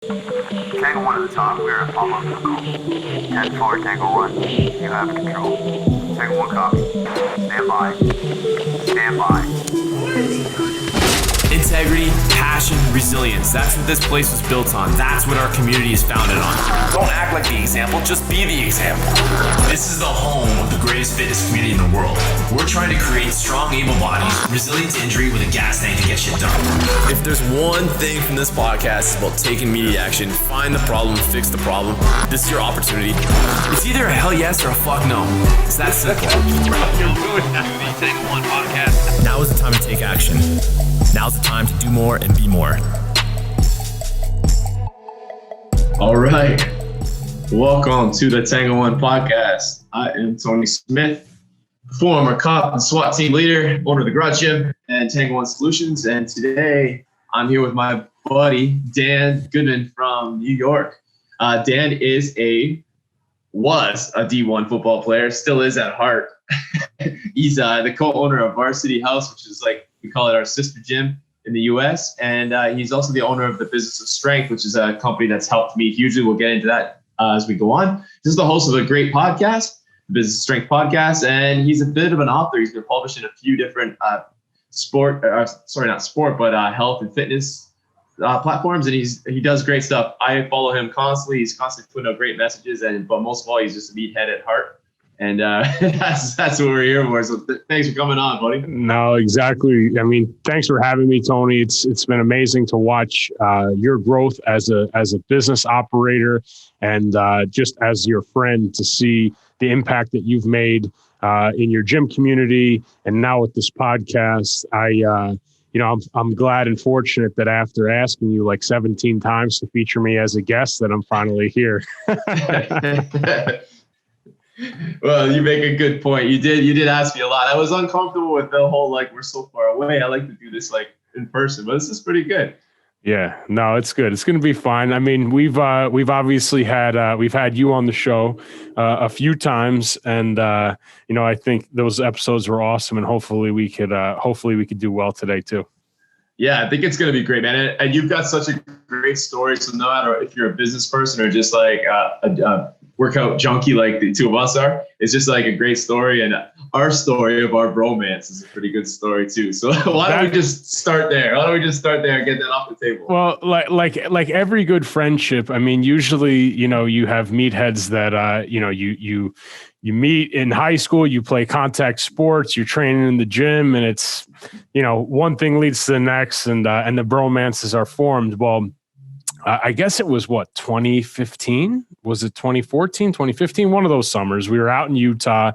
Tango 1 at the top, we are at pop-up vehicle. 10-4, Tango 1, you have control. Tango 1 copy. Stand by. Stand by. Integrity, passion, resilience. That's what this place was built on. That's what our community is founded on. Don't act like the example, just be the example. This is the home of the greatest fitness community in the world. We're trying to create strong, able bodies, resilient to injury with a gas tank to get shit done. If there's one thing from this podcast, it's about taking immediate action, find the problem, fix the problem. This is your opportunity. It's either a hell yes or a fuck no. It's that simple. You're doing that with the Tango 1 podcast. Now is the time to take action. Now's the time to do more and be more. All right. Welcome to the Tango 1 podcast. I am Tony Smith, former cop and SWAT team leader, owner of the Garage Gym and Tango 1 Solutions. And today I'm here with my buddy, Dan Goodman from New York. Dan was a D1 football player, still is at heart. He's the co-owner of Varsity House, which is like, we call it our sister gym in the U.S. And he's also the owner of the Business of Strength, which is a company that's helped me hugely. We'll get into that as we go on. This is the host of a great podcast, the Business of Strength podcast, and he's a bit of an author. He's been published in a few different health and fitness platforms, and he does great stuff. I follow him constantly. He's constantly putting out great messages, but most of all, he's just a meathead at heart. And that's what we're here for. So thanks for coming on, buddy. No, exactly. I mean, thanks for having me, Tony. It's been amazing to watch your growth as a business operator, and just as your friend, to see the impact that you've made in your gym community, and now with this podcast. I'm glad and fortunate that after asking you like 17 times to feature me as a guest, that I'm finally here. Well, you make a good point. You did ask me a lot. I was uncomfortable with the whole, like, we're so far away. I like to do this like in person, but this is pretty good. Yeah, no, it's good. It's going to be fine. I mean, we've obviously had we've had you on the show a few times, and I think those episodes were awesome, and hopefully we could do well today too. Yeah, I think it's going to be great, man. And you've got such a great story. So no matter if you're a business person or just like a workout junkie like the two of us are, it's just like a great story. And our story of our bromance is a pretty good story too. So why don't we just start there? And get that off the table? Well, like every good friendship, I mean, usually, you have meatheads that, you meet in high school, you play contact sports, you're training in the gym, and it's, one thing leads to the next, and the bromances are formed. Well, I guess it was 2015? Was it 2014, 2015? One of those summers. We were out in Utah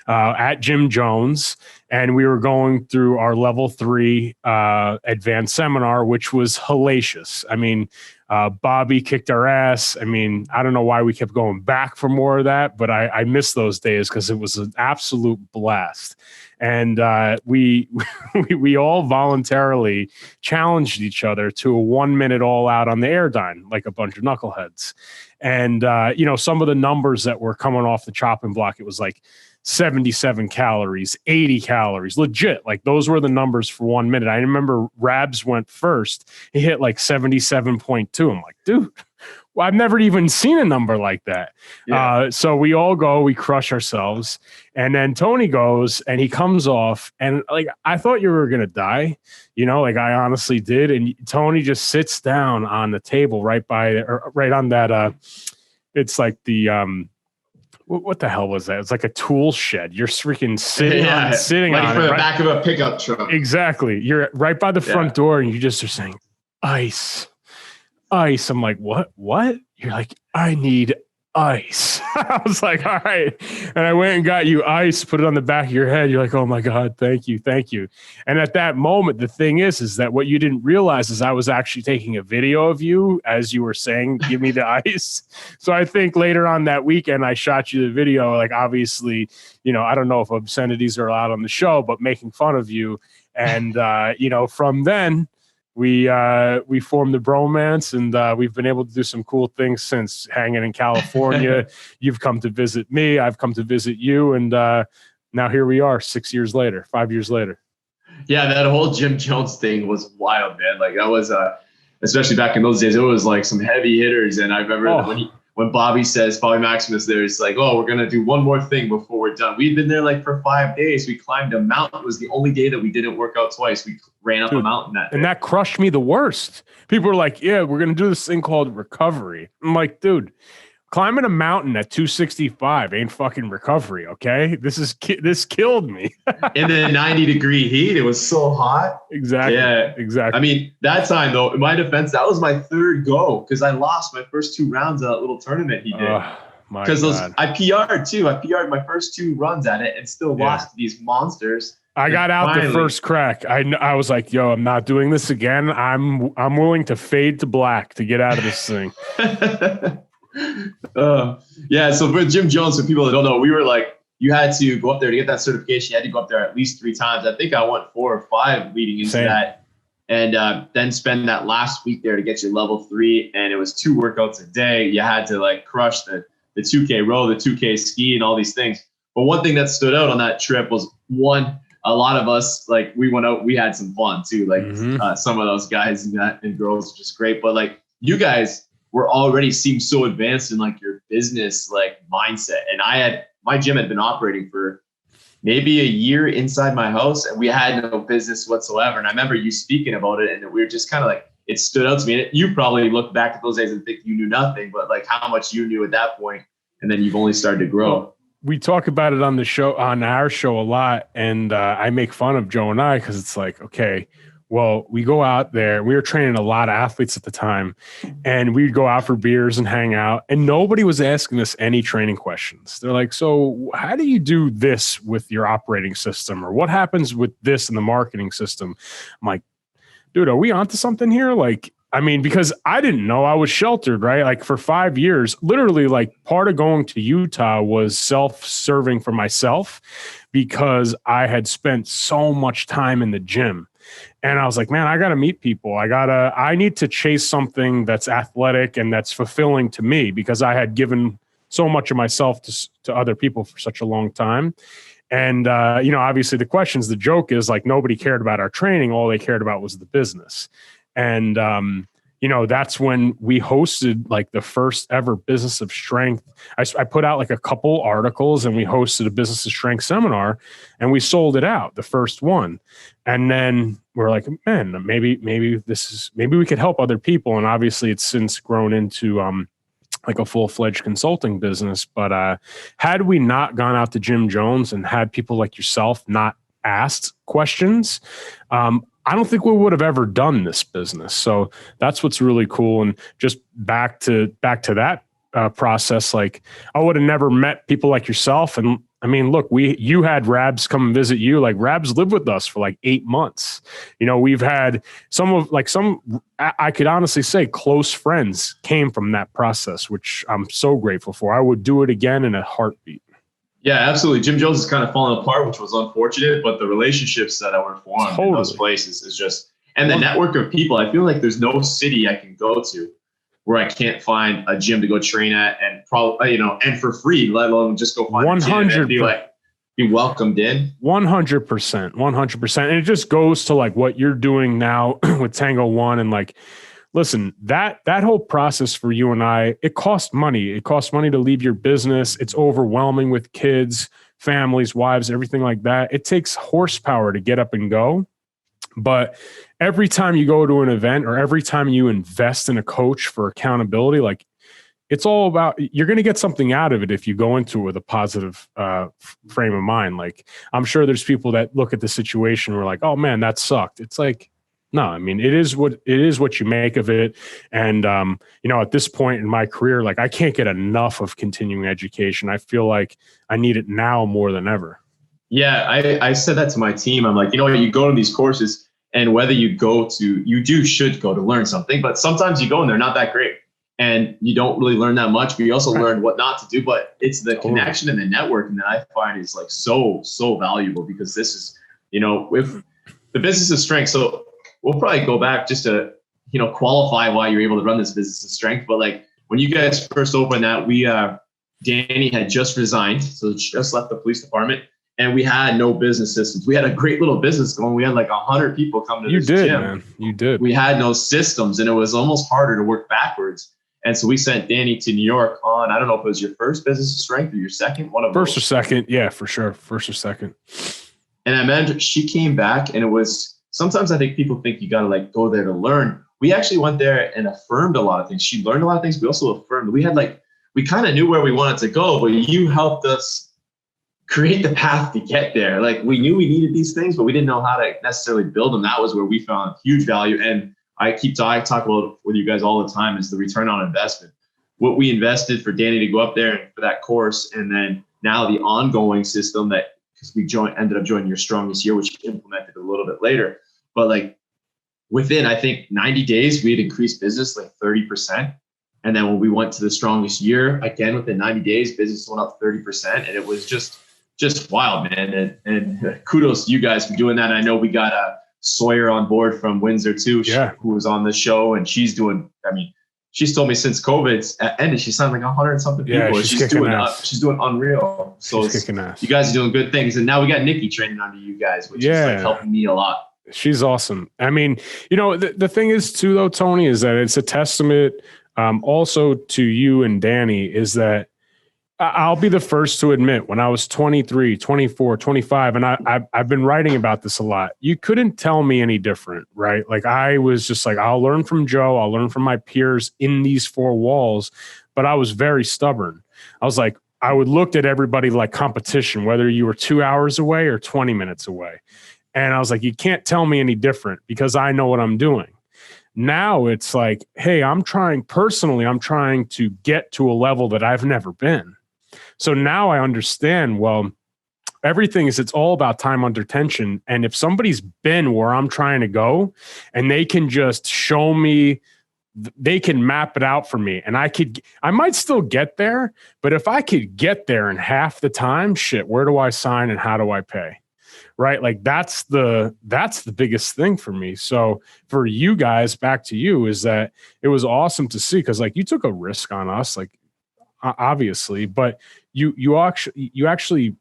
at Jim Jones, and we were going through our level 3 advanced seminar, which was hellacious. I mean, Bobby kicked our ass. I mean, I don't know why we kept going back for more of that, but I miss those days because it was an absolute blast. And we all voluntarily challenged each other to a 1 minute all out on the Air Dyne, like a bunch of knuckleheads. And, some of the numbers that were coming off the chopping block, it was like 77 calories, 80 calories, legit. Like those were the numbers for 1 minute. I remember Rabs went first. He hit like 77.2. I'm like, dude, well, I've never even seen a number like that. Yeah. So we all go, we crush ourselves. And then Tony goes and he comes off, and like, I thought you were going to die, like I honestly did. And Tony just sits down on the table right on that. It's like the, what the hell was that? It's like a tool shed. You're freaking sitting on like for it, the back of a pickup truck. Exactly. You're right by the front door, and you just are saying, ice. I'm like, what? You're like, I need ice. I was like, all right. And I went and got you ice, put it on the back of your head. You're like, oh my God, thank you. And at that moment, the thing is that what you didn't realize is I was actually taking a video of you as you were saying, give me the ice. So I think later on that weekend, I shot you the video, like obviously, I don't know if obscenities are allowed on the show, but making fun of you. And, from then, we formed the bromance, and we've been able to do some cool things since, hanging in California. You've come to visit me. I've come to visit you. And now here we are 5 years later. Yeah, that whole Jim Jones thing was wild, man. Like that was especially back in those days, it was like some heavy hitters. And I remember when Bobby Maximus there, it's like, oh, we're going to do one more thing before we're done. We'd been there like for 5 days. We climbed a mountain. It was the only day that we didn't work out twice. We ran up a mountain that day. And that crushed me the worst. People were like, yeah, we're going to do this thing called recovery. I'm like, dude, climbing a mountain at 265 ain't fucking recovery, okay? This killed me. In the 90-degree heat, it was so hot. Exactly. Yeah, exactly. I mean, that time though, in my defense, that was my third go because I lost my first 2 rounds of that little tournament he did. Because I PR'd too. I PR'd my first 2 runs at it and still lost to these monsters. I got out the first crack. I was like, yo, I'm not doing this again. I'm willing to fade to black to get out of this thing. So for Jim Jones, for people that don't know, we were like, you had to go up there to get that certification. You had to go up there at least 3 times. I think I went 4 or 5 leading into that, and then spend that last week there to get your level 3. And it was 2 workouts a day. You had to like crush the 2K row, the 2K ski, and all these things. But one thing that stood out on that trip was a lot of us, like we went out, we had some fun too. Like some of those guys and girls were just great. But like you guys were already seemed so advanced in like your business like mindset. And my gym had been operating for maybe a year inside my house, and we had no business whatsoever. And I remember you speaking about it, and we were just kind of like, it stood out to me. And you probably look back at those days and think you knew nothing, but like how much you knew at that point, and then you've only started to grow. We talk about it on our show a lot, and I make fun of Joe and I because it's like, okay, well, we go out there. We were training a lot of athletes at the time, and we'd go out for beers and hang out, and nobody was asking us any training questions. They're like, so how do you do this with your operating system? Or what happens with this in the marketing system? I'm like, dude, are we onto something here? Like, I mean, because I didn't know. I was sheltered, right? Like for 5 years, literally like part of going to Utah was self-serving for myself because I had spent so much time in the gym. And I was like, man, I got to meet people. I need to chase something that's athletic and that's fulfilling to me because I had given so much of myself to other people for such a long time. And, obviously the joke is like, nobody cared about our training. All they cared about was the business. And, that's when we hosted like the first ever Business of Strength. I put out like a couple articles and we hosted a Business of Strength seminar and we sold it out, the first one. And then we're like, man, maybe we could help other people. And obviously it's since grown into, like a full-fledged consulting business. But had we not gone out to Jim Jones and had people like yourself not asked questions, I don't think we would have ever done this business. So that's what's really cool. And just back to that process, like I would have never met people like yourself. And I mean, look, you had Rabs come and visit you. Like Rabs lived with us for like 8 months. We've had I could honestly say close friends came from that process, which I'm so grateful for. I would do it again in a heartbeat. Yeah, absolutely. Jim Jones is kind of falling apart, which was unfortunate, but the relationships that were formed in those places is just, and the network of people, I feel like there's no city I can go to where I can't find a gym to go train at and probably, and for free, let alone just go find 100 and be welcomed in. 100%. And it just goes to like what you're doing now with Tango One. And like, listen, that whole process for you and I, it costs money. It costs money to leave your business. It's overwhelming with kids, families, wives, everything like that. It takes horsepower to get up and go. But every time you go to an event or every time you invest in a coach for accountability, like it's all about, you're going to get something out of it if you go into it with a positive frame of mind. Like I'm sure there's people that look at the situation and are like, oh man, that sucked. It's like, no, I mean, it is what you make of it. And, at this point in my career, like I can't get enough of continuing education. I feel like I need it now more than ever. Yeah. I said that to my team. I'm like, you go to these courses and whether you should go to learn something, but sometimes you go and they're not that great and you don't really learn that much, but you also learn what not to do. But it's the connection and the networking that I find is like so, so valuable because this is, with the Business of Strength. So we'll probably go back just to, qualify why you're able to run this Business of Strength. But like when you guys first opened that, Danny had just resigned. So just left the police department and we had no business systems. We had a great little business going. We had like 100 people come to this gym. Man. You did. We had no systems, and it was almost harder to work backwards. And so we sent Danny to New York on, I don't know if it was your first business of strength or your second, one of First those. or second. Yeah, for sure. First or second. And I mentioned she came back, and it was, sometimes I think people think you got to like go there to learn. We actually went there and affirmed a lot of things. She learned a lot of things. We also affirmed. We kind of knew where we wanted to go, but you helped us create the path to get there. Like we knew we needed these things, but we didn't know how to necessarily build them. That was where we found huge value. And I talk about with you guys all the time is the return on investment. What we invested for Danny to go up there and for that course, and then now the ongoing system that, because we ended up joining your strongest year, which implemented a little bit later. But like within, I think 90 days, we had increased business like 30%. And then when we went to the strongest year, again, within 90 days, business went up 30%. And it was just wild, man. And kudos to you guys for doing that. And I know we got Sawyer on board from Windsor too, who was on the show. And she's doing, she's told me since COVID's ended, she signed like 100 and something people. Yeah, she's doing unreal. So you guys are doing good things. And now we got Nikki training under you guys, which is like helping me a lot. She's awesome. I mean, the thing is too, though, Tony, is that it's a testament also to you and Danny, is that I'll be the first to admit when I was 23, 24, 25, and I've been writing about this a lot. You couldn't tell me any different, right? Like I was just like, I'll learn from Joe. I'll learn from my peers in these four walls. But I was very stubborn. I was like, I would look at everybody like competition, whether you were 2 hours away or 20 minutes away. And I was like, you can't tell me any different because I know what I'm doing. Now it's like, hey, I'm trying to get to a level that I've never been. So now I understand, well, it's all about time under tension. And if somebody's been where I'm trying to go and they can just show me, they can map it out for me, and I might still get there, but if I could get there in half the time, shit, where do I sign and how do I pay? Right? Like that's the biggest thing for me. So for you guys, back to you, is that it was awesome to see, because like you took a risk on us, like obviously, but you actually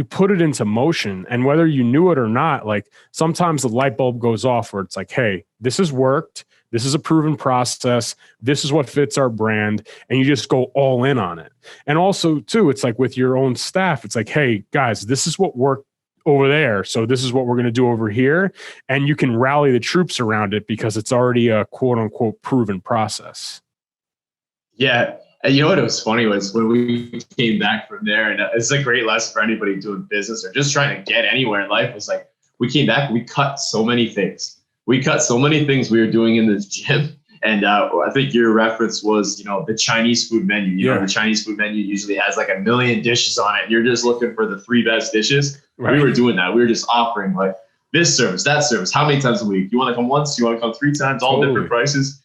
put it into motion, and whether you knew it or not, like sometimes the light bulb goes off where it's like, hey, this has worked. This is a proven process. This is what fits our brand. And you just go all in on it. And also too, it's like with your own staff, it's like, hey guys, this is what worked over there. So this is what we're going to do over here. And you can rally the troops around it because it's already a quote unquote proven process. Yeah. And you know what was funny was when we came back from there, and it's a great lesson for anybody doing business or just trying to get anywhere in life. Was like, we came back, we cut so many things. We were doing in this gym. And I think your reference was, the Chinese food menu. You know, the Chinese food menu usually has like 1 million dishes on it. And you're just looking for the 3 best dishes. Right. We were doing that. We were just offering like this service, that service. How many times a week? You want to come once? You want to come 3 times? All different prices.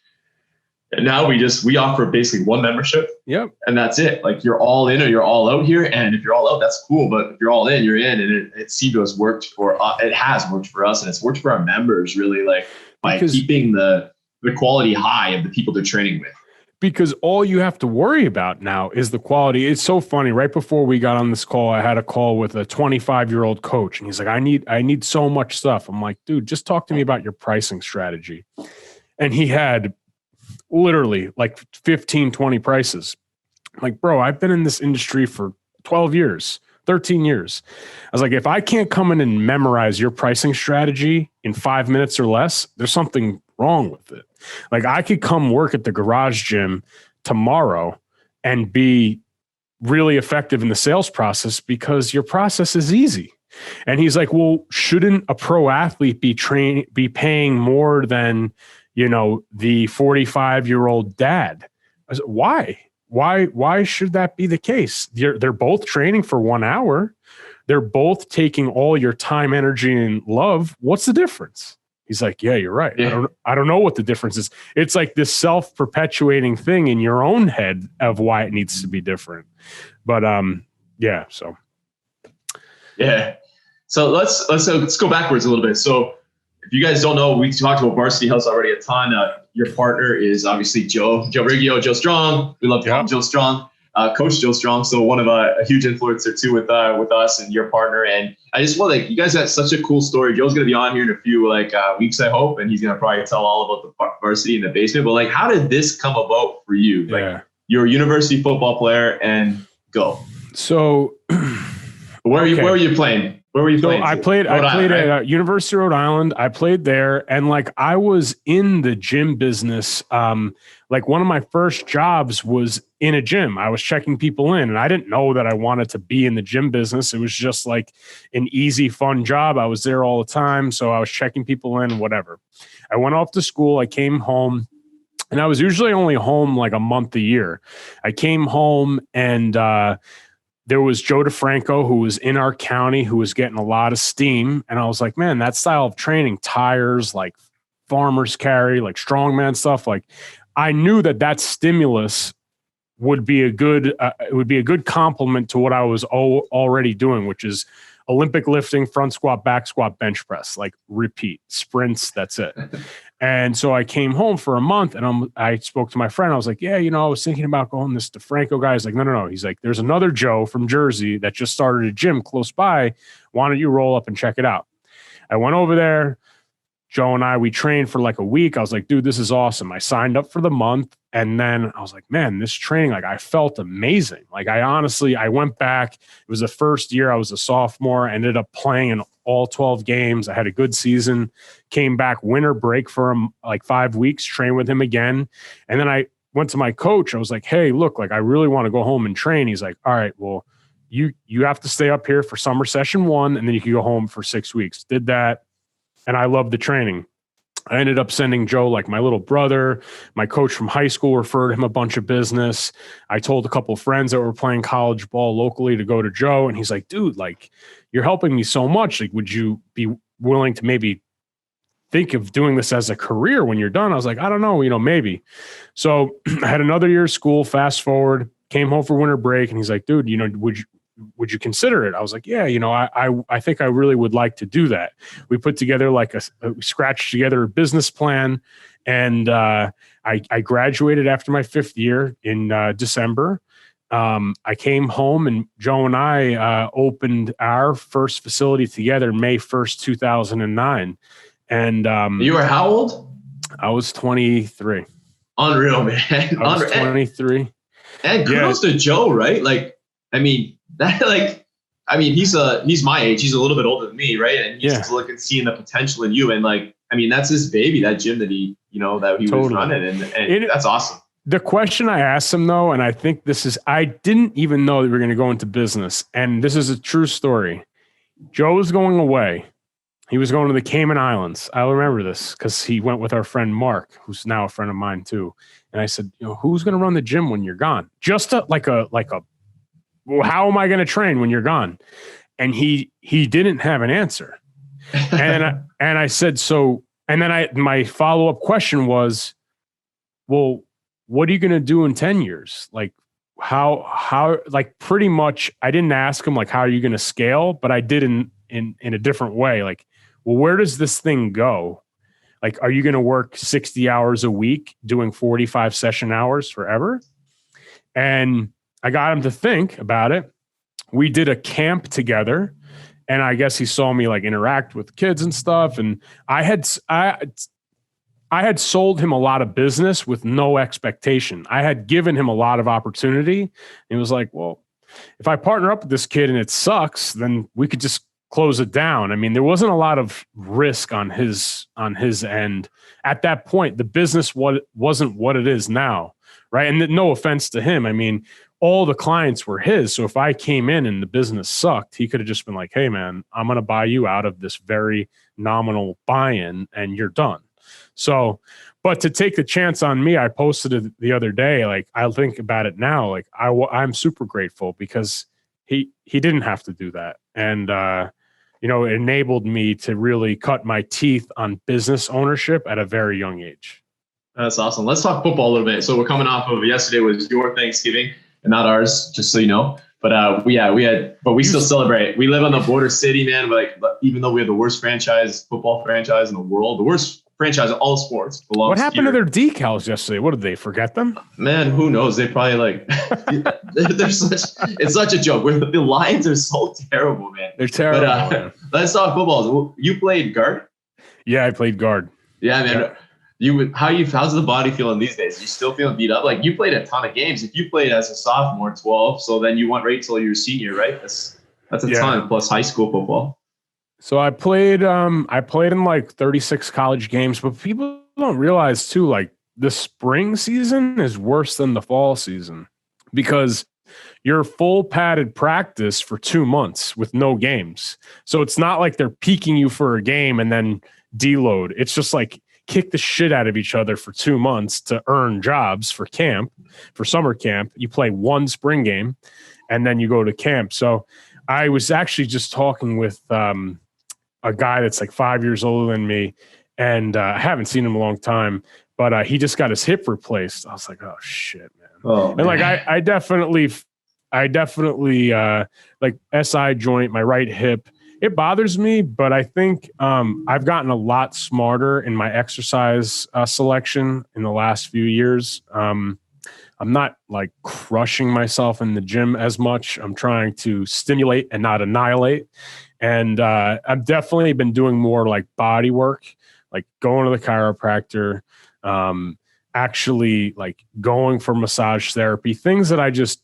And now we offer basically one membership. Yep. And that's it. Like you're all in or you're all out here. And if you're all out, that's cool. But if you're all in, you're in. And it seemed to have worked it has worked for us, and it's worked for our members really, like by keeping the quality high of the people they're training with. Because all you have to worry about now is the quality. It's so funny. Right before we got on this call, I had a call with a 25-year-old coach, and he's like, I need so much stuff. I'm like, dude, just talk to me about your pricing strategy. And he had literally like 15, 20 prices. I'm like, bro, I've been in this industry for 12 years, 13 years. I was like, if I can't come in and memorize your pricing strategy in 5 minutes or less, there's something wrong with it. Like I could come work at the garage gym tomorrow and be really effective in the sales process because your process is easy. And he's like, well, shouldn't a pro athlete be paying more than, the 45-year-old dad? I said, why? Why should that be the case? They're both training for 1 hour. They're both taking all your time, energy, and love. What's the difference? He's like, yeah, you're right. Yeah. I don't know what the difference is. It's like this self-perpetuating thing in your own head of why it needs to be different. But yeah. So let's go backwards a little bit. So if you guys don't know, we talked about Varsity House already a ton. Your partner is obviously Joe Riggio, Joe Strong. We love to call him Joe Strong. Coach Joe Strong. So one of a huge influencer too with us and your partner. And I just want you guys got such a cool story. Joe's going to be on here in a few weeks, I hope. And he's going to probably tell all about the varsity in the basement. But how did this come about for you? You're a university football player and go. So where were you playing? Where were you playing? I played at University of Rhode Island. I played there, and I was in the gym business. One of my first jobs was in a gym. I was checking people in, and I didn't know that I wanted to be in the gym business. It was just an easy, fun job. I was there all the time, so I was checking people in, whatever. I went off to school. I came home, and I was usually only home a month a year. I came home, and there was Joe DeFranco, who was in our county, who was getting a lot of steam. And I was like, man, that style of training, tires, farmers carry, strongman stuff. I knew that stimulus would be a good complement to what I was already doing, which is Olympic lifting, front squat, back squat, bench press, repeat sprints. That's it. And so I came home for a month, and I spoke to my friend. I was like, yeah, I was thinking about going this DeFranco guy. He's like, no. He's like, there's another Joe from Jersey that just started a gym close by. Why don't you roll up and check it out? I went over there. Joe and we trained for a week. I was like, dude, this is awesome. I signed up for the month. And then I was like, man, this training, I felt amazing. I went back. It was the first year I was a sophomore. I ended up playing in all 12 games. I had a good season, came back winter break for 5 weeks, trained with him again. And then I went to my coach. I was like, hey, look, I really want to go home and train. He's like, all right, well, you have to stay up here for summer session 1, and then you can go home for 6 weeks. Did that. And I loved the training. I ended up sending Joe, my little brother. My coach from high school referred him a bunch of business. I told a couple of friends that were playing college ball locally to go to Joe. And he's like, dude, you're helping me so much. Would you be willing to maybe think of doing this as a career when you're done? I was like, I don't know, maybe. So I had another year of school, fast forward, came home for winter break. And he's like, dude, would you consider it? I was like, yeah, I think I really would like to do that. We put together we scratched together a business plan, and I graduated after my 5th year in December. I came home, and Joe and I opened our first facility together May 1st, 2009. And you were how old? I was 23. Unreal, man. I was 23. And kudos to Joe, right? He's my age. He's a little bit older than me, right? And he's seeing the potential in you. And that's his baby, that gym that he was running, and that's awesome. The question I asked him though, and I think I didn't even know that we were going to go into business. And this is a true story. Joe was going away. He was going to the Cayman Islands. I remember this because he went with our friend Mark, who's now a friend of mine too. And I said, who's going to run the gym when you're gone? Just well, how am I going to train when you're gone? And he didn't have an answer. And I said, so, and then my follow-up question was, well, what are you going to do in 10 years? How pretty much, I didn't ask him how are you going to scale, but I did in a different way. Well, where does this thing go? Are you going to work 60 hours a week doing 45 session hours forever? And I got him to think about it. We did a camp together, and I guess he saw me interact with kids and stuff. And I had sold him a lot of business with no expectation. I had given him a lot of opportunity. He was like, well, if I partner up with this kid and it sucks, then we could just close it down. I mean, there wasn't a lot of risk on his end. At that point, the business wasn't what it is now, right? And no offense to him. I mean, all the clients were his. So if I came in and the business sucked, he could have just been like, hey man, I'm going to buy you out of this very nominal buy-in and you're done. So, but to take the chance on me, I posted it the other day. I think about it now. I'm super grateful because he didn't have to do that. And, it enabled me to really cut my teeth on business ownership at a very young age. That's awesome. Let's talk football a little bit. So we're coming off of yesterday was your Thanksgiving and not ours, just so you know. But we still celebrate. We live on the border city, man. But even though we have the worst football franchise in the world, the worst franchise of all sports belongs. What happened here. to their decals yesterday? What did they forget them? Man, who knows? They probably like it's such a joke. The Lions are so terrible, man. They're terrible. But let's talk football. You played guard? Yeah, I played guard. Yeah, man. Yeah. How's the body feeling these days? You still feeling beat up? Like, you played a ton of games. If you played as a sophomore, 12, so then you went right till you're a senior, right? That's a ton plus high school football. So I played in like 36 college games, but people don't realize too, like, the spring season is worse than the fall season because you're full padded practice for 2 months with no games. So it's not like they're peaking you for a game and then deload. It's just like kick the shit out of each other for 2 months to earn jobs for summer camp. You play one spring game and then you go to camp. So I was actually just talking with a guy that's like 5 years older than me, and I haven't seen him in a long time, but he just got his hip replaced. I was like, oh shit, man. Oh, and like, I definitely like SI joint, my right hip, it bothers me, but I think I've gotten a lot smarter in my exercise selection in the last few years. I'm not like crushing myself in the gym as much. I'm trying to stimulate and not annihilate. And I've definitely been doing more like body work, like going to the chiropractor, actually like going for massage therapy, things that I just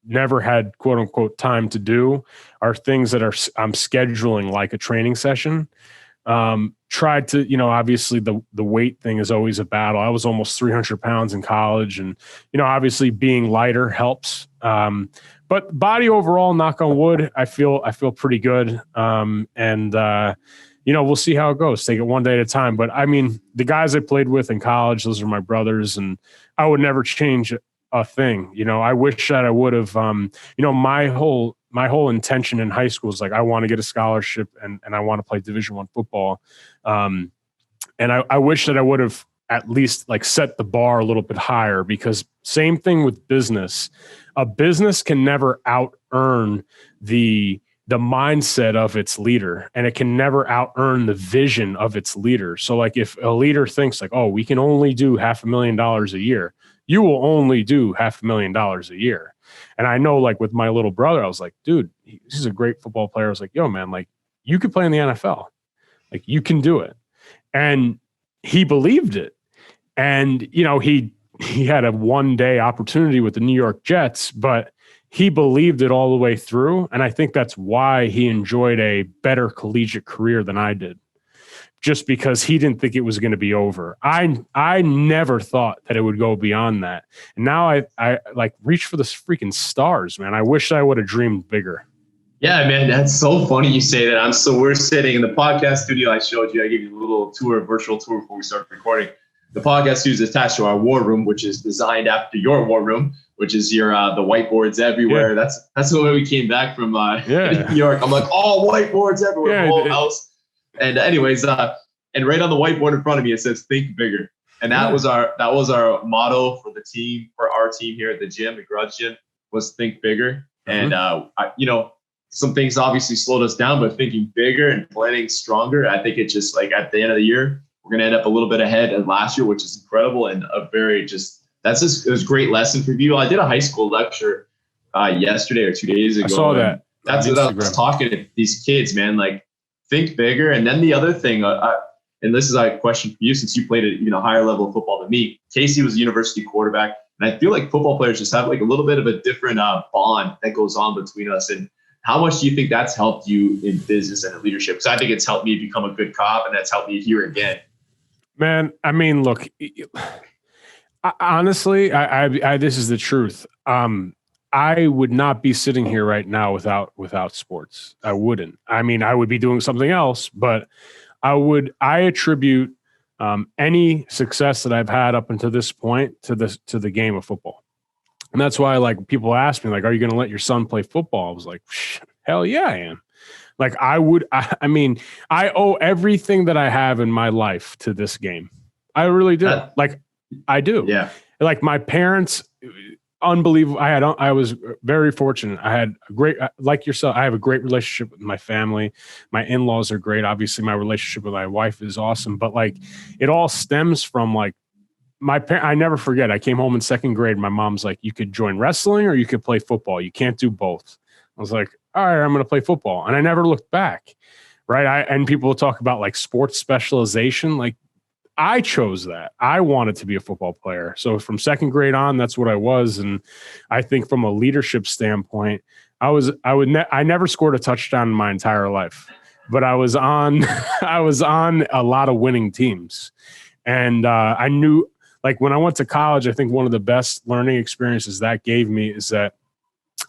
never had quote unquote time to do are things that I'm scheduling like a training session. Tried to, obviously the weight thing is always a battle. I was almost 300 pounds in college, and, obviously being lighter helps. But body overall, knock on wood, I feel pretty good. We'll see how it goes. Take it one day at a time. But I mean, the guys I played with in college, those are my brothers, and I would never change a thing. I wish that I would have, my whole intention in high school is like, I want to get a scholarship and I want to play Division I football. And I wish that I would have at least like set the bar a little bit higher, because same thing with business. A business can never out earn the mindset of its leader, and it can never out earn the vision of its leader. So like if a leader thinks like, oh, we can only do $500,000 a year, you will only do $500,000 a year. And I know, like with my little brother, I was like, dude, he's a great football player. I was like, yo, man, like you could play in the NFL. Like you can do it. And he believed it. And, he had a one-day opportunity with the New York Jets, but he believed it all the way through. And I think that's why he enjoyed a better collegiate career than I did, just because he didn't think it was going to be over. I never thought that it would go beyond that. And now I like reach for the freaking stars, man. I wish I would have dreamed bigger. Yeah, man, that's so funny you say that. We're sitting in the podcast studio. I showed you, I gave you a little virtual tour before we started recording. The podcast studio is attached to our war room, which is designed after your war room, which is the whiteboards everywhere. Yeah. That's the way we came back from New York. I'm like, oh, whiteboards everywhere, the whole house. And anyways, and right on the whiteboard in front of me, it says "Think Bigger," and that was our motto for our team here at the gym, the Garage Gym, was "Think Bigger." Mm-hmm. And some things obviously slowed us down, but thinking bigger and planning stronger, I think it's just like at the end of the year, we're going to end up a little bit ahead of last year, which is incredible, and it was a great lesson for people. I did a high school lecture yesterday or 2 days ago. I saw that. That's what I was talking to these kids, man. Like, think bigger. And then the other thing, and this is a question for you, since you played at even a higher level of football than me. Casey was a university quarterback, and I feel like football players just have like a little bit of a different bond that goes on between us. And how much do you think that's helped you in business and in leadership? Because I think it's helped me become a good cop, and that's helped me here again. Man, I mean, look, honestly, I this is the truth. I would not be sitting here right now without sports. I wouldn't. I mean, I would be doing something else, but I attribute any success that I've had up until this point to the game of football. And that's why, like, people ask me, like, are you going to let your son play football? I was like, hell yeah, I am. Like, I owe everything that I have in my life to this game. I really do. I do. Yeah. Like, my parents, unbelievable. I was very fortunate. I had a great, like yourself, I have a great relationship with my family. My in-laws are great. Obviously my relationship with my wife is awesome, but like it all stems from like I never forget. I came home in second grade. My mom's like, you could join wrestling or you could play football. You can't do both. I was like, all right, I'm going to play football. And I never looked back. Right. And people will talk about like sports specialization. Like I chose that. I wanted to be a football player. So from second grade on, that's what I was. And I think from a leadership standpoint, I never scored a touchdown in my entire life, but I was on a lot of winning teams. And I knew, like when I went to college, I think one of the best learning experiences that gave me is that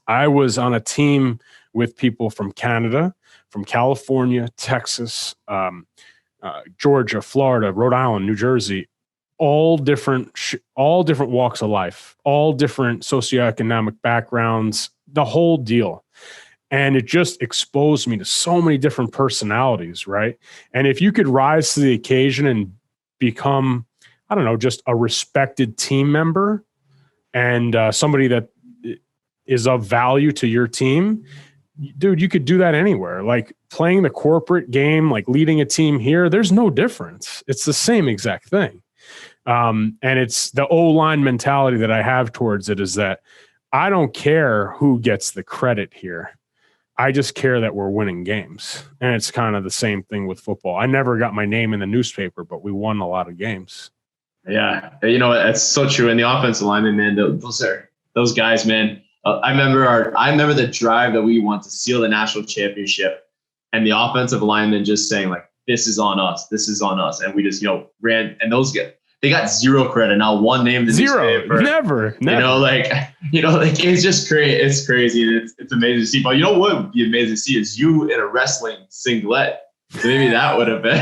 I was on a team with people from Canada, from California, Texas, Georgia, Florida, Rhode Island, New Jersey, all different walks of life, all different socioeconomic backgrounds, the whole deal. And it just exposed me to so many different personalities, right? And if you could rise to the occasion and become, I don't know, just a respected team member and somebody that is of value to your team, dude, you could do that anywhere. Like playing the corporate game, like leading a team here, there's no difference. It's the same exact thing. And it's the O-line mentality that I have towards it is that I don't care who gets the credit here. I just care that we're winning games. And it's kind of the same thing with football. I never got my name in the newspaper, but we won a lot of games. Yeah. You know, that's so true. And the offensive lineman, man, those guys, man. I remember the drive that we won to seal the national championship, and the offensive lineman just saying like, "This is on us. This is on us," and we just ran. And they got zero credit. Now one name in the newspaper. Never. It's just crazy. It's crazy. It's amazing to see. But you know what would be amazing to see is you in a wrestling singlet. So maybe that would have been.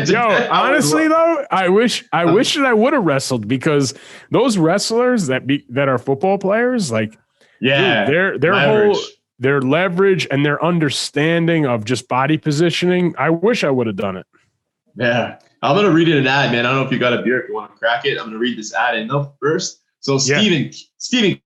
Yo, honestly though, I wish that I would have wrestled, because those wrestlers that are football players, like, yeah, dude, their leverage and their understanding of just body positioning. I wish I would have done it. Yeah, I'm gonna read an ad, man. I don't know if you got a beer. If you want to crack it, I'm gonna read this ad in first. So Stephen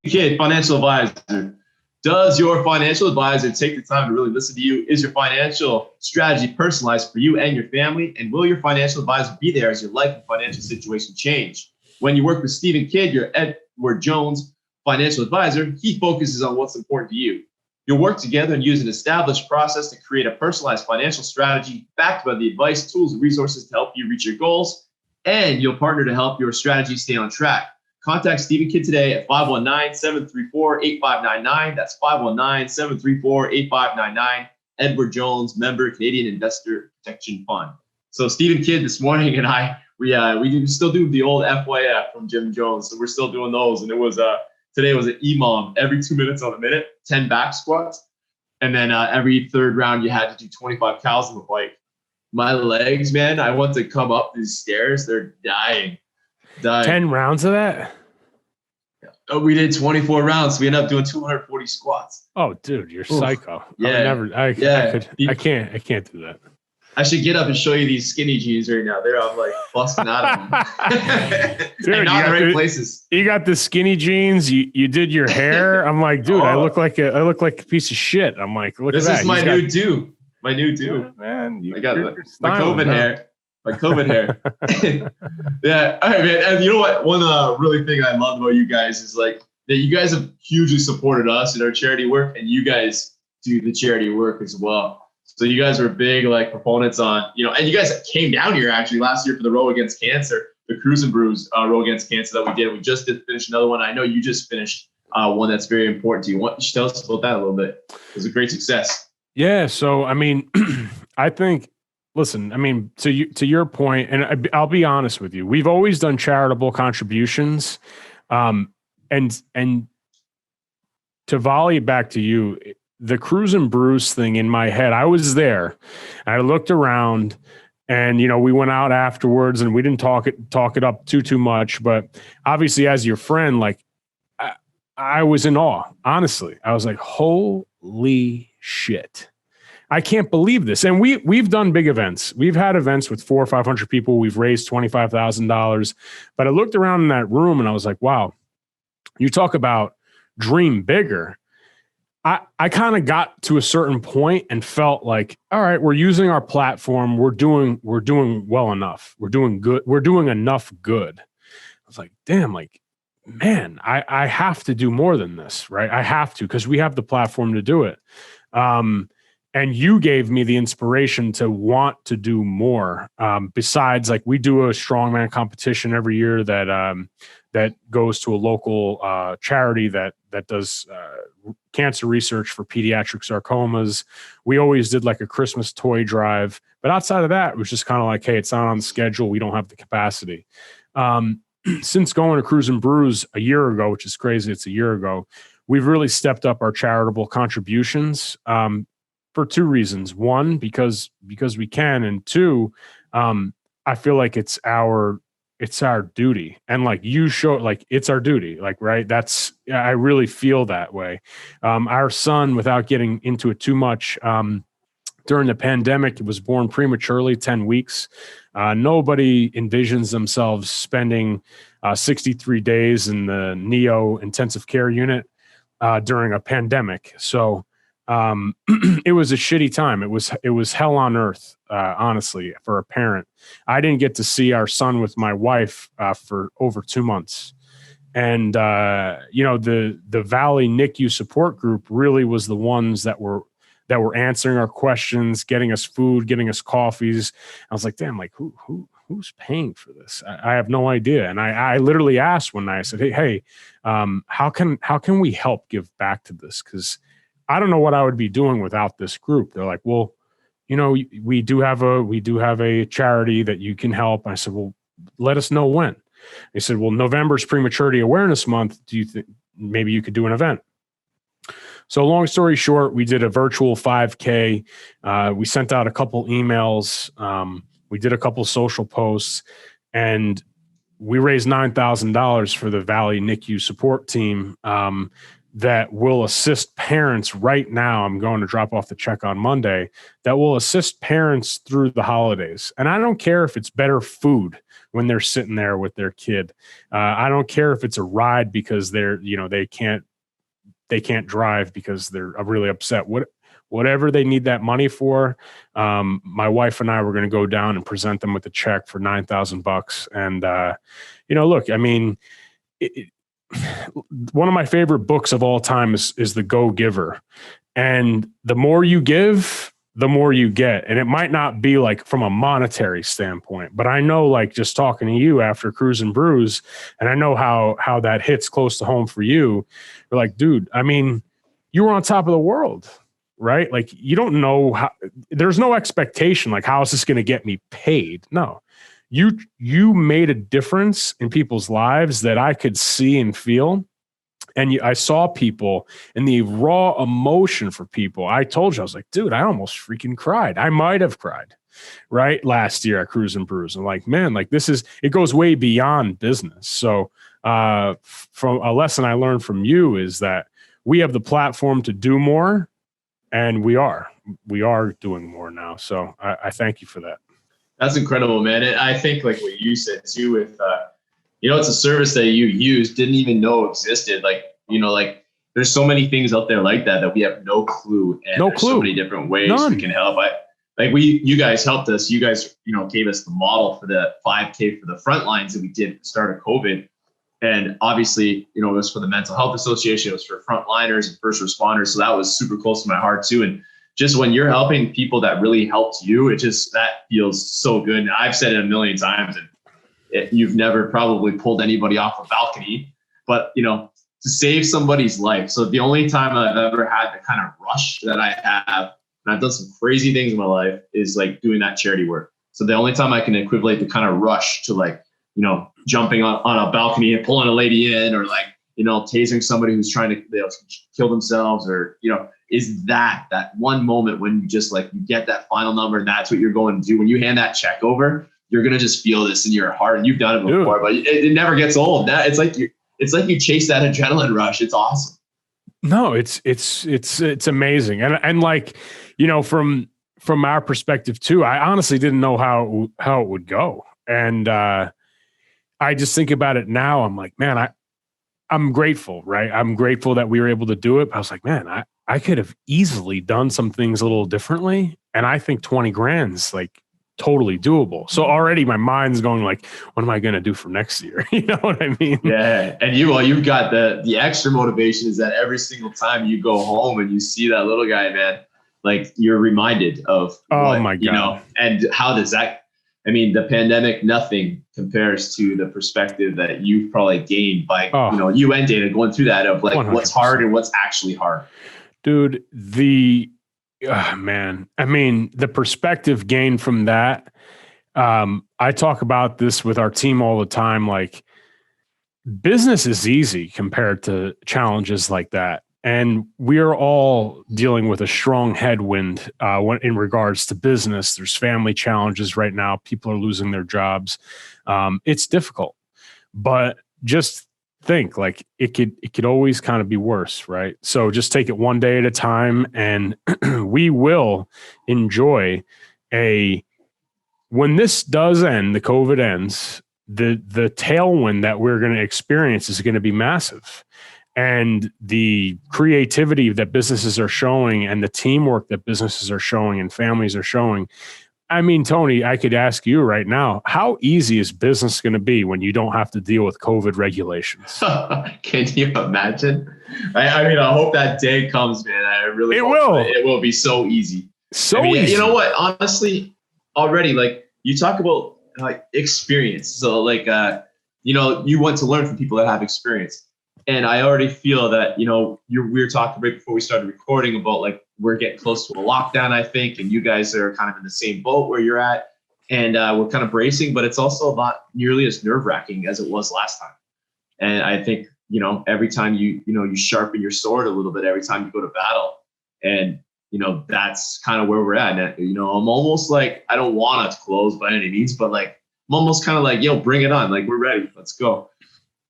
Kidd, financial advisor. Does your financial advisor take the time to really listen to you? Is your financial strategy personalized for you and your family? And will your financial advisor be there as your life and financial situation change? When you work with Stephen Kidd, your Edward Jones financial advisor, he focuses on what's important to you. You'll work together and use an established process to create a personalized financial strategy backed by the advice, tools, and resources to help you reach your goals. And you'll partner to help your strategy stay on track. Contact Stephen Kidd today at 519-734-8599. That's 519-734-8599. Edward Jones, member, Canadian Investor Protection Fund. So Stephen Kidd this morning and we still do the old FYF from Jim Jones. So we're still doing those. And it was today was an EMOM every 2 minutes on a minute, 10 back squats. And then every third round you had to do 25 cows. And like my legs, man, I want to come up these stairs. They're dying. 10 rounds of that? Oh, we did 24 rounds. We ended up doing 240 squats. Oh, dude, you're psycho. Yeah. I can't do that. I should get up and show you these skinny jeans right now. I'm like busting out of them. Dude, and not in the right places. You got the skinny jeans. You did your hair. I'm like, dude, I look like a piece of shit. I'm like, look at that. This is my new do. My new do. Man, I got my COVID hair. My COVID hair. Yeah. All right, man. And you know what? One really thing I love about you guys is like that you guys have hugely supported us in our charity work, and you guys do the charity work as well. So you guys were big like proponents on, and you guys came down here actually last year for the Row Against Cancer, the Cruise and Brews Row Against Cancer that we did. We just did finish another one. I know you just finished one that's very important to you. You should tell us about that a little bit. It was a great success. Yeah. So, I mean, I think, listen, I mean, to your point, and I'll be honest with you, we've always done charitable contributions, and to volley it back to you, the Cruise and Brews thing in my head, I was there, I looked around, and we went out afterwards, and we didn't talk it up too much, but obviously as your friend, like I was in awe. Honestly, I was like, holy shit. I can't believe this. And we've done big events. We've had events with 400 or 500 people. We've raised $25,000. But I looked around in that room and I was like, wow, you talk about dream bigger. I kind of got to a certain point and felt like, all right, we're using our platform. We're doing well enough. We're doing good. We're doing enough good. I was like, damn, like, man, I have to do more than this, right? I have to, because we have the platform to do it. And you gave me the inspiration to want to do more. Besides, like, we do a strongman competition every year that goes to a local charity that does cancer research for pediatric sarcomas. We always did like a Christmas toy drive, but outside of that, it was just kind of like, hey, it's not on the schedule. We don't have the capacity. Since going to Cruise and Brews a year ago, which is crazy, it's a year ago, we've really stepped up our charitable contributions for two reasons. One, because we can, and two, I feel like it's our duty. And like you show, like, it's our duty, like, right. I really feel that way. Our son, without getting into it too much, during the pandemic, was born prematurely, 10 weeks. Nobody envisions themselves spending 63 days in the NEO intensive care unit during a pandemic. So it was a shitty time. It was hell on earth, honestly, for a parent. I didn't get to see our son with my wife for over 2 months. And, the Valley NICU support group really was the ones that were answering our questions, getting us food, getting us coffees. I was like, damn, like who's paying for this? I have no idea. And I literally asked one night, I said, hey, how can we help give back to this? Because I don't know what I would be doing without this group. They're like, well, we do have a charity that you can help. I said, well, let us know when. They said, well, November's Prematurity Awareness Month. Do you think maybe you could do an event? So long story short, we did a virtual 5K. We sent out a couple emails. We did a couple social posts, and we raised $9,000 for the Valley NICU support team that will assist parents right now. I'm going to drop off the check on Monday, that will assist parents through the holidays. And I don't care if it's better food when they're sitting there with their kid. I don't care if it's a ride because they can't drive because they're really upset. Whatever they need that money for, my wife and I were going to go down and present them with a check for $9,000. And look, I mean, one of my favorite books of all time is The Go Giver, and the more you give, the more you get. And it might not be like from a monetary standpoint, but I know, like, just talking to you after Cruise and Brews, and I know how that hits close to home for you. You're like, dude, I mean, you were on top of the world, right? Like, you don't know how, there's no expectation, like, how is this going to get me paid? No, you made a difference in people's lives that I could see and feel. And I saw people and the raw emotion for people. I told you, I was like, dude, I almost freaking cried. I might have cried, right? Last year at Cruise and Brews. I'm like, man, like, it goes way beyond business. So from a lesson I learned from you is that we have the platform to do more, and we are doing more now. So I thank you for that. That's incredible, man. And I think, like what you said too, with it's a service that you use, didn't even know existed. Like, there's so many things out there like that we have no clue. And there's so many different ways we can help. You guys helped us. You guys, gave us the model for the 5K for the front lines that we did at the start of COVID. And obviously, it was for the Mental Health Association. It was for frontliners and first responders. So that was super close to my heart too. And just when you're helping people that really helped you, that feels so good. And I've said it a million times, and you've never probably pulled anybody off a balcony, but to save somebody's life. So the only time I've ever had the kind of rush that I have, and I've done some crazy things in my life, is like doing that charity work. So the only time I can equivalent the kind of rush to, like, jumping on a balcony and pulling a lady in, or like, tasing somebody who's trying to kill themselves, or, is that one moment when you just, like, you get that final number, and that's what you're going to do. When you hand that check over, you're going to just feel this in your heart, and you've done it before, but it never gets old. It's like you chase that adrenaline rush. It's awesome. No, it's amazing. And like, from our perspective too, I honestly didn't know how it would go. And I just think about it now. I'm like, man, I'm grateful, right? I'm grateful that we were able to do it. But I was like, man, I could have easily done some things a little differently. And I think 20 grand's like totally doable. So already my mind's going like, what am I going to do for next year? You know what I mean? Yeah. And you've got the extra motivation is that every single time you go home and you see that little guy, man, like you're reminded of my God. you know, and how does that, I mean, the pandemic, nothing compares to the perspective that you've probably gained by, you know, you and Dana going through that of like 100%. What's hard and what's actually hard. Dude, man, I mean, the perspective gained from that. I talk about this with our team all the time. Like, business is easy compared to challenges like that. And we're all dealing with a strong headwind in regards to business. There's family challenges right now. People are losing their jobs. It's difficult, but just think like it could always kind of be worse, right? So just take it one day at a time, and we will enjoy when this does end, the COVID ends, the tailwind that we're going to experience is going to be massive. And the creativity that businesses are showing and the teamwork that businesses are showing and families are showing. I mean, Tony, I could ask you right now, how easy is business going to be when you don't have to deal with COVID regulations? Can you imagine? I mean, I hope that day comes, man. I really hope will. It will be so easy. So easy. You know what? Honestly, already, like you talk about like experience. So like, you know, you want to learn from people that have experience. And I already feel that, you know, we were talking right before we started recording about like, we're getting close to a lockdown, I think. And you guys are kind of in the same boat where you're at. And we're kind of bracing, but it's also not nearly as nerve wracking as it was last time. And I think, you know, every time you sharpen your sword a little bit, every time you go to battle. And, you know, that's kind of where we're at. And, you know, I'm almost like, I don't want it to close by any means, but like, I'm almost kind of like, yo, bring it on. Like, we're ready. Let's go.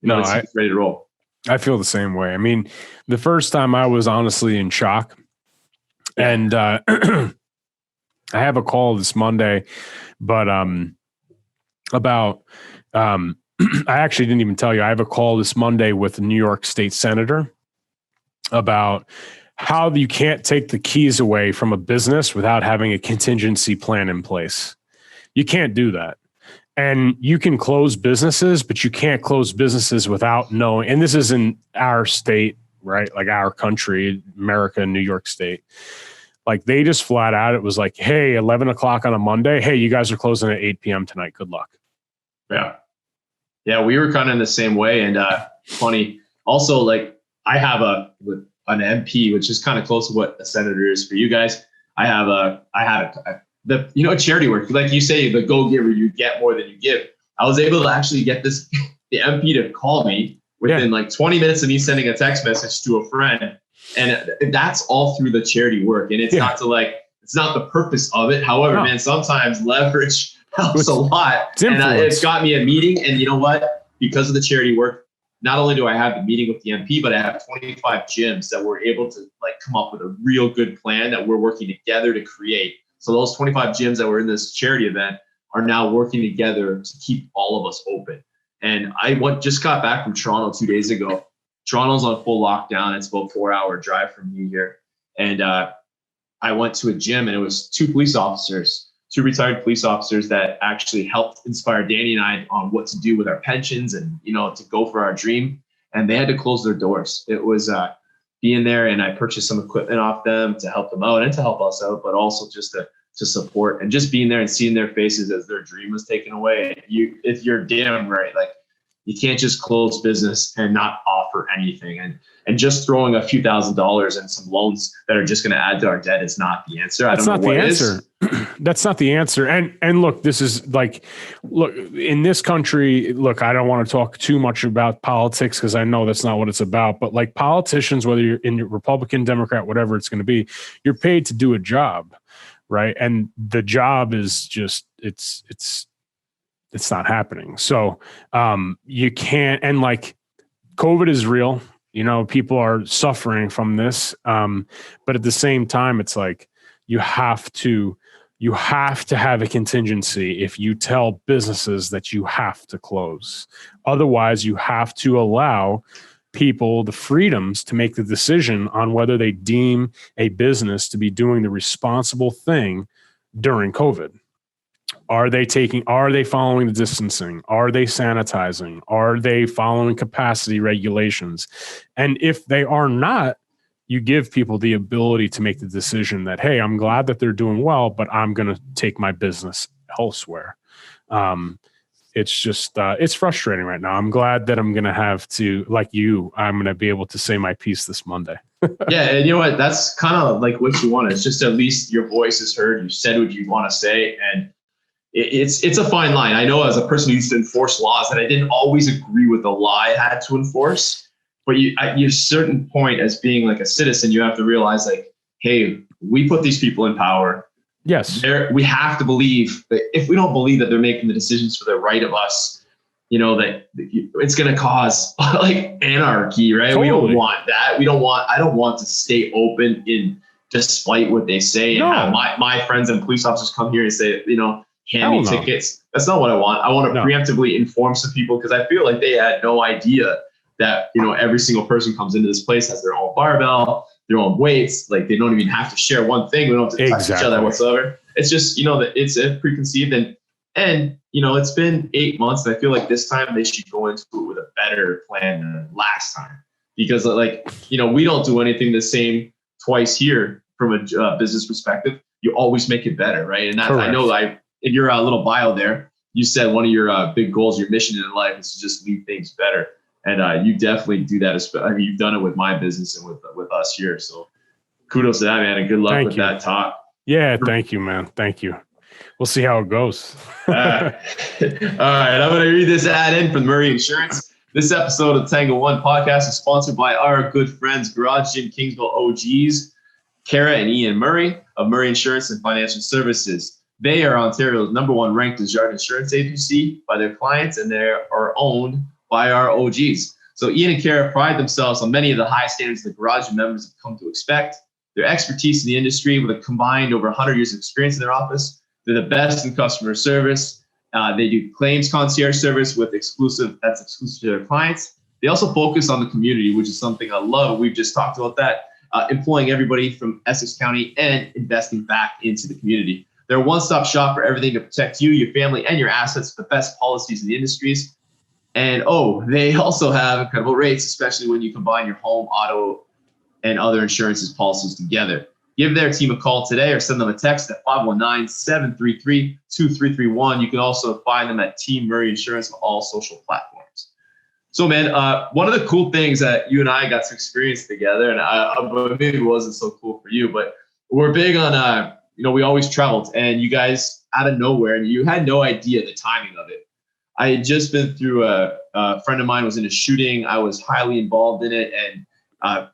You know, it's ready to roll. I feel the same way. I mean, the first time I was honestly in shock, and I have a call this Monday, but I actually didn't even tell you. I have a call this Monday with a New York State Senator about how you can't take the keys away from a business without having a contingency plan in place. You can't do that. And you can close businesses, but you can't close businesses without knowing. And this is in our state, right? Like our country, America, New York State. Like they just flat out, it was like, hey, 11 o'clock on a Monday. Hey, you guys are closing at 8 p.m. tonight. Good luck. Yeah. Yeah, we were kind of in the same way. And funny, also, like I have an MP, which is kind of close to what a senator is for you guys. I had charity work, like you say, the go-giver, you get more than you give. I was able to actually get the MP to call me within like 20 minutes of me sending a text message to a friend. And that's all through the charity work. And it's not the purpose of it. However, man, sometimes leverage helps a lot. And it's got me a meeting. And you know what? Because of the charity work, not only do I have the meeting with the MP, but I have 25 gyms that were able to like come up with a real good plan that we're working together to create. So those 25 gyms that were in this charity event are now working together to keep all of us open. And I just got back from Toronto 2 days ago. Toronto's on full lockdown. It's about a 4-hour drive from me here. And I went to a gym, and it was two retired police officers that actually helped inspire Danny and I on what to do with our pensions and, you know, to go for our dream. And they had to close their doors. It was being there, and I purchased some equipment off them to help them out and to help us out, but also just to support, and just being there and seeing their faces as their dream was taken away. If you're damn right, like you can't just close business and not offer anything. And just throwing a few $1,000s and some loans that are just going to add to our debt is not the answer. That's not the answer. That's not the answer. And look, this is like, look, in this country, look, I don't want to talk too much about politics because I know that's not what it's about. But like politicians, whether you're in Republican, Democrat, whatever it's going to be, you're paid to do a job, right? And the job is just, it's not happening. So you can't, and like COVID is real, you know, people are suffering from this. But at the same time, it's like, you have to have a contingency if you tell businesses that you have to close. Otherwise, you have to allow people the freedoms to make the decision on whether they deem a business to be doing the responsible thing during COVID. Are they following the distancing? Are they sanitizing? Are they following capacity regulations? And if they are not, you give people the ability to make the decision that, hey, I'm glad that they're doing well, but I'm going to take my business elsewhere. It's just, it's frustrating right now. I'm glad that I'm going to have to, like you, I'm going to be able to say my piece this Monday. Yeah. And you know what? That's kind of like what you want. It's just at least your voice is heard. You said what you want to say. And it's a fine line. I know as a person who used to enforce laws that I didn't always agree with the law I had to enforce. But at a certain point as being like a citizen, you have to realize like, hey, we put these people in power. Yes. We have to believe that if we don't believe that they're making the decisions for the right of us, you know, that it's going to cause like anarchy, right? Totally. We don't want that. I don't want to stay open in despite what they say. No. And have my friends and police officers come here and say, you know, hand me tickets. That's not what I want. I want to preemptively inform some people because I feel like they had no idea that, you know, every single person comes into this place has their own barbell, their own weights. Like they don't even have to share one thing. We don't have to touch each other whatsoever. It's just, you know, that it's a preconceived and, you know, it's been 8 months. And I feel like this time they should go into it with a better plan than last time because like, you know, we don't do anything the same twice here from a business perspective. You always make it better. Right. And that's, I know in your little bio there, you said one of your big goals, your mission in life is to just leave things better. And you definitely do that. I mean, you've done it with my business and with us here. So kudos to that, man. And good luck with that talk. Yeah. Thank you, man. Thank you. We'll see how it goes. All right. I'm going to read this ad in from Murray Insurance. This episode of Tango One podcast is sponsored by our good friends, Garage Gym Kingsville OGs, Kara and Ian Murray of Murray Insurance and Financial Services. They are Ontario's #1 ranked Desjardins insurance agency by their clients, and they are owned by our OGs. So Ian and Kara pride themselves on many of the high standards that Garage members have come to expect. Their expertise in the industry with a combined over 100 years of experience in their office. They're the best in customer service. They do claims concierge service that's exclusive to their clients. They also focus on the community, which is something I love. We've just talked about that, employing everybody from Essex County and investing back into the community. They're a one-stop shop for everything to protect you, your family, and your assets with the best policies in the industries. And they also have incredible rates, especially when you combine your home, auto, and other insurances policies together. Give their team a call today or send them a text at 519-733-2331. You can also find them at Team Murray Insurance on all social platforms. So, man, one of the cool things that you and I got to experience together, and maybe it wasn't so cool for you, but we're big on, we always traveled, and you guys out of nowhere, and you had no idea the timing of it. I had just been through a friend of mine was in a shooting. I was highly involved in it and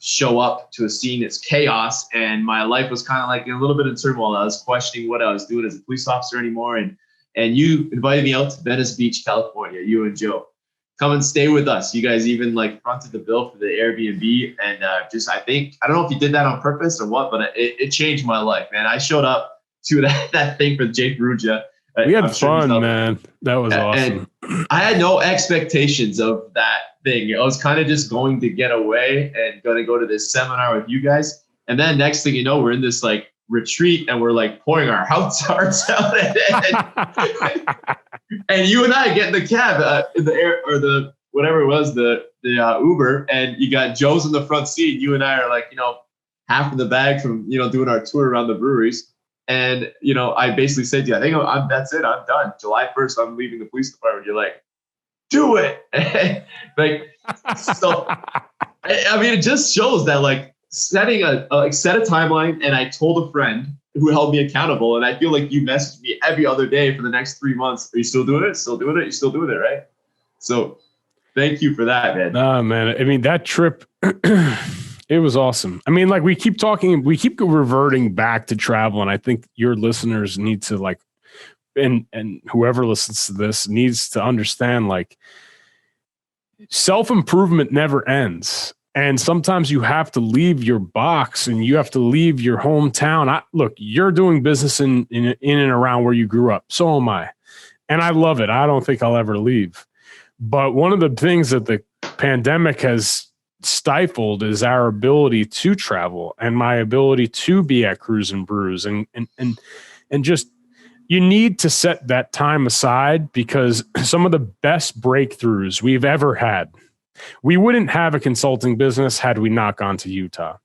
show up to a scene. It's chaos. And my life was kind of like a little bit in turmoil. I was questioning what I was doing as a police officer anymore. And you invited me out to Venice Beach, California, you and Joe. Come and stay with us. You guys even like fronted the bill for the Airbnb. And I don't know if you did that on purpose or what, but it changed my life, man. I showed up to that thing for Jake Perugia. We had fun, man. That was awesome. And I had no expectations of that thing. I was kind of just going to get away and going to go to this seminar with you guys. And then next thing you know, we're in this like retreat and we're like pouring our hearts out. And you and I get in the cab in the air or the whatever it was, the Uber, and you got Joe's in the front seat. You and I are like, half in the bag from, doing our tour around the breweries. And, I basically said to you, I think that's it. I'm done. July 1st, I'm leaving the police department. You're like, do it. So, I mean, it just shows that like set a timeline. And I told a friend who held me accountable. And I feel like you messaged me every other day for the next 3 months. Are you still doing it? Still doing it? You're still doing it, right? So thank you for that, man. Oh, man. I mean, that trip, it was awesome. I mean, like we keep reverting back to travel. And I think your listeners need to like, and whoever listens to this needs to understand like self-improvement never ends. And sometimes you have to leave your box and you have to leave your hometown. Look, you're doing business in and around where you grew up. So am I. And I love it. I don't think I'll ever leave. But one of the things that the pandemic has stifled is our ability to travel and my ability to be at Cruise and Brews and just, you need to set that time aside, because some of the best breakthroughs we've ever had, we wouldn't have a consulting business had we not gone to Utah.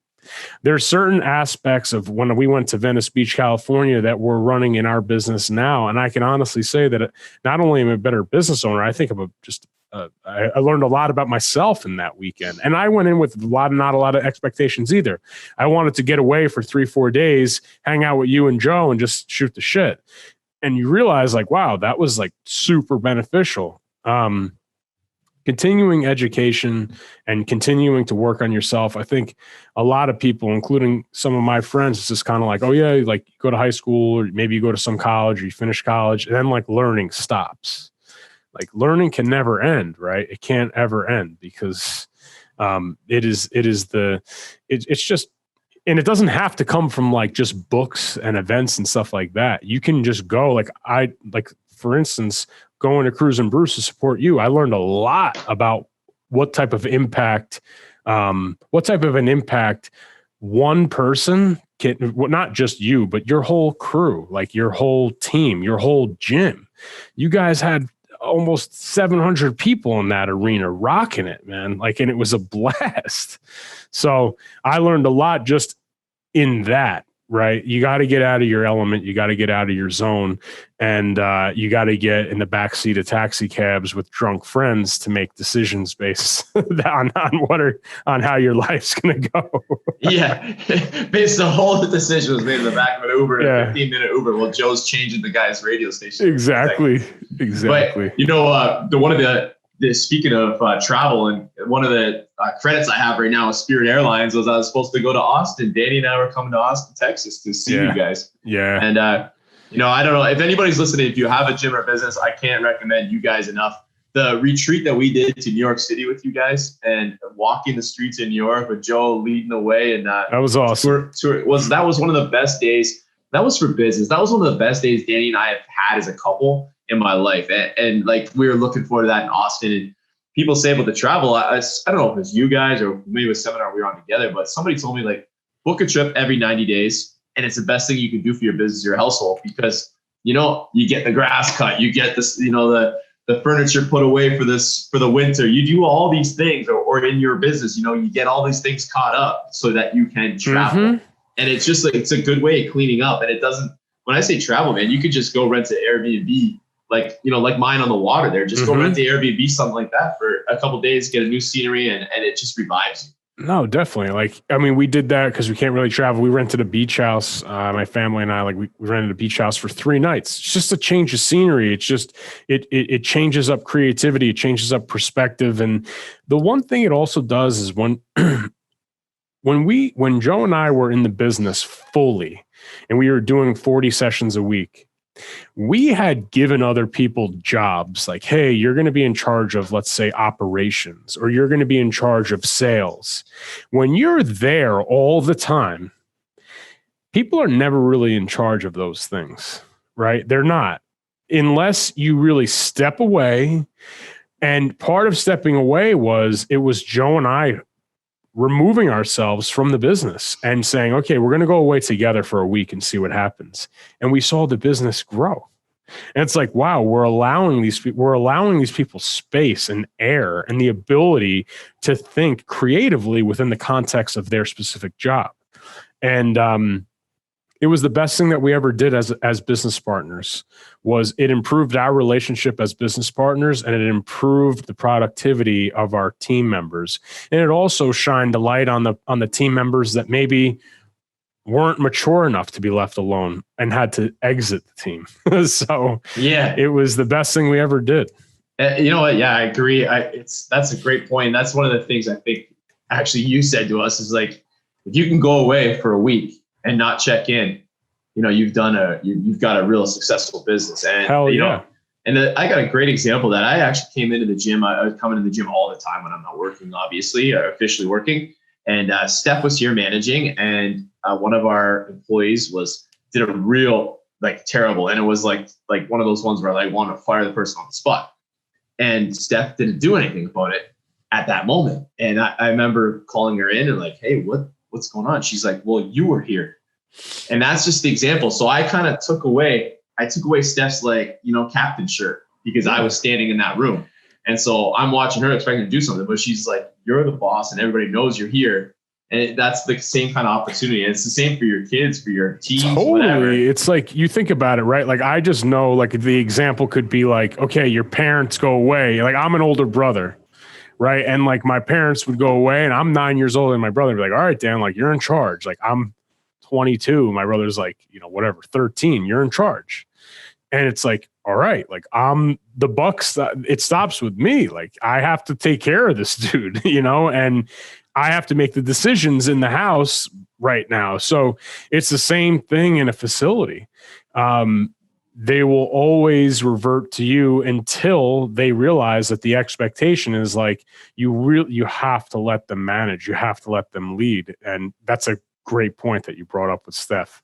There's certain aspects of when we went to Venice Beach, California, that we're running in our business now. And I can honestly say that not only am I a better business owner, I think I learned a lot about myself in that weekend. And I went in with not a lot of expectations either. I wanted to get away for 3-4 days, hang out with you and Joe and just shoot the shit. And you realize, like, wow, that was like super beneficial. Continuing education and continuing to work on yourself. I think a lot of people, including some of my friends, it's just kind of like, oh yeah, like you go to high school, or maybe you go to some college, or you finish college, and then like learning stops. Like learning can never end, right? It can't ever end, because it's just, and it doesn't have to come from like just books and events and stuff like that. You can just go, for instance, going to Cruise and Brews to support you. I learned a lot about what type of an impact one person can, well, not just you, but your whole crew, like your whole team, your whole gym. You guys had almost 700 people in that arena rocking it, man. Like, and it was a blast. So I learned a lot just in that, right? You got to get out of your element. You got to get out of your zone, and you got to get in the backseat of taxi cabs with drunk friends to make decisions based on how your life's going to go. Yeah. Based the whole decision was made in the back of an Uber, a 15-minute Uber. Well, Joe's changing the guy's radio station. Exactly. But, you know, one of the speaking of travel, and one of the credits I have right now with Spirit Airlines was I was supposed to go to Austin. Danny and I were coming to Austin, Texas to see you guys. Yeah. And, you know, I don't know if anybody's listening, if you have a gym or business, I can't recommend you guys enough. The retreat that we did to New York City with you guys and walking the streets in New York with Joe leading the way. And that was awesome. That was one of the best days. That was for business. That was one of the best days Danny and I have had as a couple in my life. And like, we were looking forward to that in Austin. And people say about the travel, I don't know if it was you guys or maybe a seminar we were on together, but somebody told me, like, book a trip every 90 days. And it's the best thing you can do for your business, your household, because, you know, you get the grass cut, you get this, you know, the furniture put away for the winter. You do all these things, or in your business, you know, you get all these things caught up so that you can travel. Mm-hmm. And it's just like, it's a good way of cleaning up. And it doesn't, when I say travel, man, you could just go rent an Airbnb, like, you know, like mine on the water there. Just go rent the Airbnb, something like that for a couple of days, get a new scenery, and it just revives you. No, definitely. Like, I mean, we did that because we can't really travel. We rented a beach house. My family and I, like, we rented a beach house for 3 nights. It's just a change of scenery. It's just, it changes up creativity. It changes up perspective. And the one thing it also does is when Joe and I were in the business fully and we were doing 40 sessions a week, we had given other people jobs like, hey, you're going to be in charge of, let's say, operations, or you're going to be in charge of sales. When you're there all the time, people are never really in charge of those things, right? They're not, unless you really step away. And part of stepping away was Joe and I removing ourselves from the business and saying, okay, we're going to go away together for a week and see what happens. And we saw the business grow. And it's like, wow, we're allowing these people space and air and the ability to think creatively within the context of their specific job. And it was the best thing that we ever did as business partners. Was it improved our relationship as business partners, and it improved the productivity of our team members. And it also shined a light on the team members that maybe weren't mature enough to be left alone and had to exit the team. So yeah, it was the best thing we ever did. You know what? Yeah, I agree. That's a great point. That's one of the things I think actually you said to us is, like, if you can go away for a week and not check in, you know, you've got a real successful business. And hell you yeah. know, and I got a great example that I actually came into the gym. I was coming to the gym all the time when I'm not working, obviously, or officially working. And Steph was here managing, and one of our employees did a real, like, terrible. And it was like one of those ones where I wanted to fire the person on the spot. And Steph didn't do anything about it. at that moment. And I remember calling her in and like, hey, what's going on? She's like, well, you were here. And that's just the example. So I kind of took away Steph's like, captain shirt because I was standing in that room. And so I'm watching her expecting to do something, but she's like, you're the boss and everybody knows you're here. And that's the same kind of opportunity. And it's the same for your kids, for your teams, totally. Whatever. It's like, you think about it, right? Like, I just know, like, the example could be like, okay, your parents go away. Like, I'm an older brother, right? And like, my parents would go away and I'm 9 years older than my brother. Would be like, all right, Dan, like, you're in charge. Like, I'm 22. My brother's like, 13. You're in charge. And it's like, all right, like, I'm the bucks. It stops with me. Like, I have to take care of this dude, and I have to make the decisions in the house right now. So it's the same thing in a facility. They will always revert to you until they realize that the expectation is like, you have to let them manage. You have to let them lead. And that's a great point that you brought up with Steph.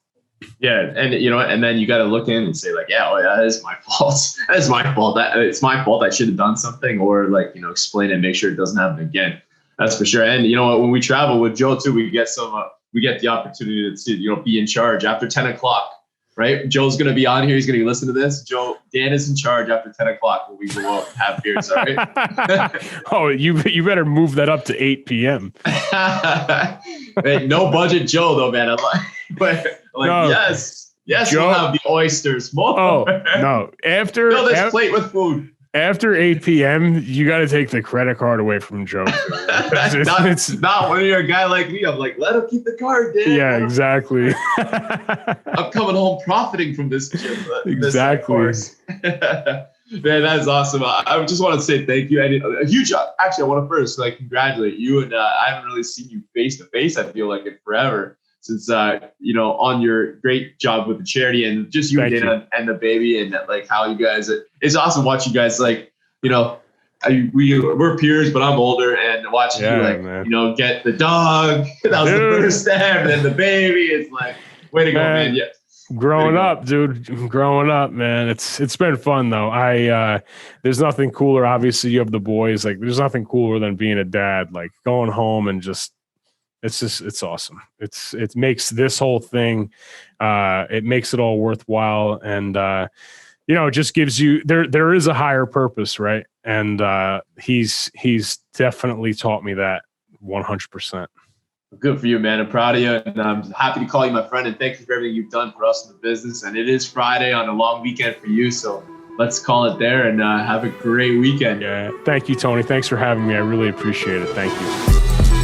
Yeah. And, and then you got to look in and say like, yeah, that is my fault. That is my fault. It's my fault. I should have done something, or like, explain it and make sure it doesn't happen again. That's for sure. And when we travel with Joe too, we get the opportunity to be in charge after 10 o'clock, right? Joe's going to be on here. He's going to listen to this. Dan is in charge after 10 o'clock when we go out and have beers. All right. Oh, you better move that up to 8 p.m. Hey, no budget Joe though, man. But no. Yes, Joe, we'll have the oysters. More. Oh no! Fill this plate with food. After 8 p.m., you got to take the credit card away from Joe. It's not when you're a guy like me. I'm like, let him keep the card, Dan. Yeah, exactly. I'm coming home profiting from this gym. Exactly. Man, that's awesome. I just want to say thank you. Actually, I want to first congratulate you. And I haven't really seen you face to face, I feel like, in forever. Since, on your great job with the charity and just you, Dana, and the baby, and like how you guys, it's awesome watching you guys, we're peers, but I'm older, and watching you get the dog. That was the first step, and then the baby. It's like, way to go, man. Yeah. Growing up, man. It's been fun though. There's nothing cooler. Obviously you have the boys, like there's nothing cooler than being a dad, like going home and it's awesome. It makes this whole thing, it makes it all worthwhile. And, it just gives you, there is a higher purpose, right? And, he's definitely taught me that 100%. Good for you, man. I'm proud of you. And I'm happy to call you my friend. And thank you for everything you've done for us in the business. And it is Friday on a long weekend for you. So let's call it there and have a great weekend. Yeah. Thank you, Tony. Thanks for having me. I really appreciate it. Thank you.